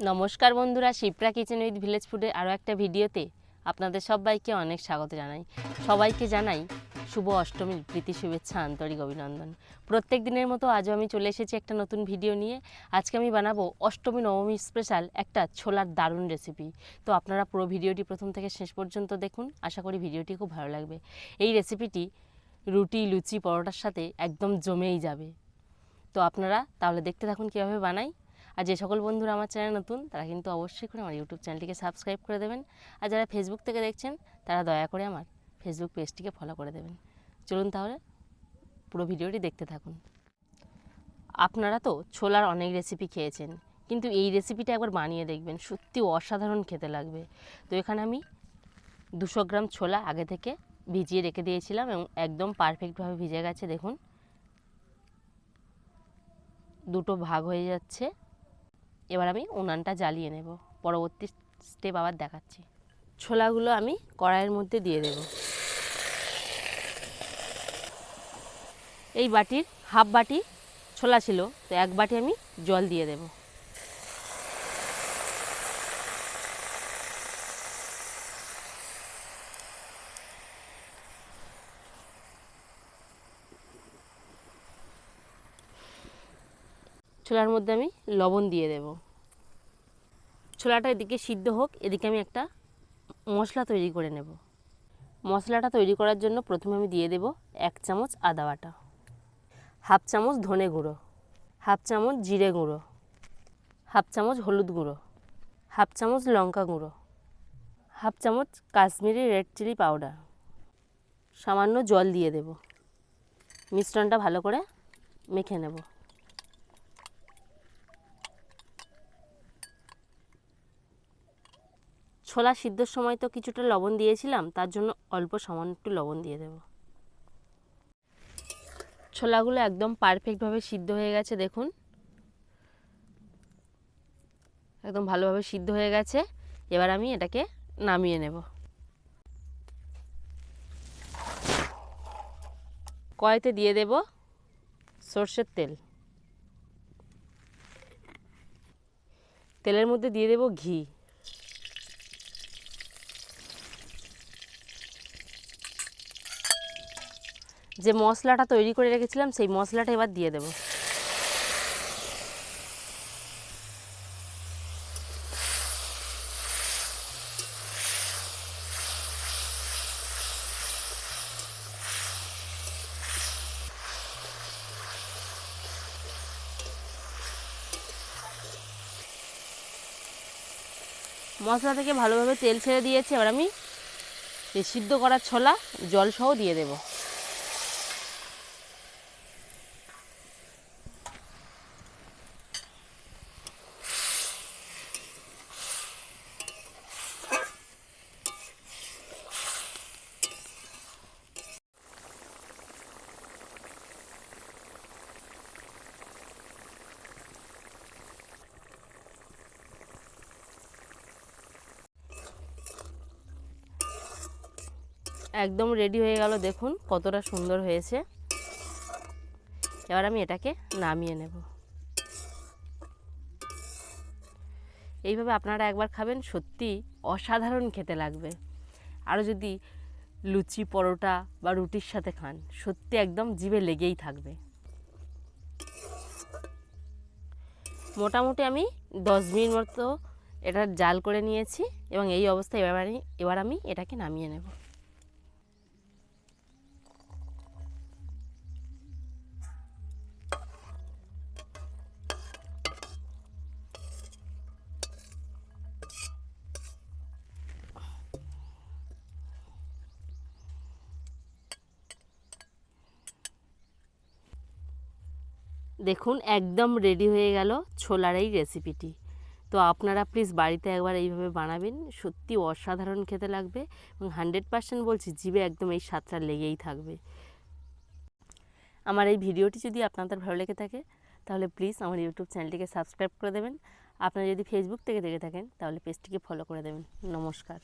নমস্কার বন্ধুরা, Shipra kitchen with village ফুডের আরও একটা ভিডিওতে আপনাদের সবাইকে অনেক স্বাগত জানাই। সবাইকে জানাই শুভ অষ্টমীর প্রীতি শুভেচ্ছা, আন্তরিক অভিনন্দন। প্রত্যেক দিনের মতো আজও আমি চলে এসেছি একটা নতুন ভিডিও নিয়ে। আজকে আমি বানাবো অষ্টমী নবমী স্পেশাল একটা ছোলার দারুণ রেসিপি। তো আপনারা পুরো ভিডিওটি প্রথম থেকে শেষ পর্যন্ত দেখুন, আশা করি ভিডিওটি খুব ভালো লাগবে। এই রেসিপিটি রুটি, লুচি, পরোটার সাথে একদম জমেই যাবে। তো আপনারা তাহলে দেখতে থাকুন কীভাবে বানাই। আর যে সকল বন্ধুরা আমার চ্যানেল নতুন, তারা কিন্তু অবশ্যই করে আমার ইউটিউব চ্যানেলটিকে সাবস্ক্রাইব করে দেবেন। আর যারা ফেসবুক থেকে দেখছেন, তারা দয়া করে আমার ফেসবুক পেজটিকে ফলো করে দেবেন। চলুন তাহলে পুরো ভিডিওটি দেখতে থাকুন। আপনারা তো ছোলার অনেক রেসিপি খেয়েছেন, কিন্তু এই রেসিপিটা একবার বানিয়ে দেখবেন, সত্যি অসাধারণ খেতে লাগবে। তো এখানে আমি 200 গ্রাম ছোলা আগে থেকে ভিজিয়ে রেখে দিয়েছিলাম এবং একদম পারফেক্টভাবে ভিজে গেছে। দেখুন, দুটো ভাগ হয়ে যাচ্ছে। এবার আমি উনানটা জ্বালিয়ে নেব, পরবর্তী স্টেপ আবার দেখাচ্ছি। ছোলাগুলো আমি কড়াইয়ের মধ্যে দিয়ে দেব। এই বাটির হাফ বাটি ছোলা ছিল, তো 1 বাটি আমি জল দিয়ে দেব। ছোলার মধ্যে আমি লবণ দিয়ে দেব। ছোলাটা এদিকে সিদ্ধ হোক, এদিকে আমি একটা মশলা তৈরি করে নেব। মশলাটা তৈরি করার জন্য প্রথমে আমি দিয়ে দেব 1 চামচ আদা বাটা, হাফ চামচ ধনে গুঁড়ো, হাফ চামচ জিরে গুঁড়ো, হাফ চামচ হলুদ গুঁড়ো, হাফ চামচ লঙ্কা গুঁড়ো, হাফ চামচ কাশ্মীরি রেড চিলি পাউডার, সামান্য জল দিয়ে দেব। মিশ্রণটা ভালো করে মেখে নেব। ছোলা সিদ্ধর সময় তো কিছুটা লবণ দিয়েছিলাম, তার জন্য অল্প সামান্য একটু লবণ দিয়ে দেব। ছোলাগুলো একদম পারফেক্টভাবে সিদ্ধ হয়ে গেছে। দেখুন, একদম ভালোভাবে সিদ্ধ হয়ে গেছে। এবার আমি এটাকে নামিয়ে নেব। কড়াইতে দিয়ে দেব সর্ষের তেল। তেলের মধ্যে দিয়ে দেব ঘি। যে মশলাটা তৈরি করে রেখেছিলাম, সেই মশলাটা এবার দিয়ে দেব। মশলা থেকে ভালোভাবে তেল ছেড়ে দিয়েছে। এবার আমি এই সিদ্ধ করা ছোলা জল সহ দিয়ে দেব। একদম রেডি হয়ে গেল। দেখুন কতটা সুন্দর হয়েছে। এবার আমি এটাকে নামিয়ে নেব। এইভাবে আপনারা একবার খাবেন, সত্যি অসাধারণ খেতে লাগবে। আরও যদি লুচি, পরোটা বা রুটির সাথে খান, সত্যি একদম জিভে লেগেই থাকবে। মোটামুটি আমি 10 মিনিট মতো এটা জাল করে নিয়েছি এবং এই অবস্থায় এবার আমি এটাকে নামিয়ে নেব। দেখুন একদম রেডি হয়ে গেল ছোলার এই রেসিপিটি। তো আপনারা প্লিজ বাড়িতে একবার এইভাবে বানাবেন, সত্যি অসাধারণ খেতে লাগবে এবং 100% বলছি, জিভে একদম এই স্বাদটা লেগেই থাকবে। আমার এই ভিডিওটি যদি আপনাদের ভালো লেগে থাকে, তাহলে প্লিজ আমার ইউটিউব চ্যানেলটিকে সাবস্ক্রাইব করে দেবেন। আপনারা যদি ফেসবুক থেকে দেখে থাকেন, তাহলে পেজটিকে ফলো করে দেবেন। নমস্কার।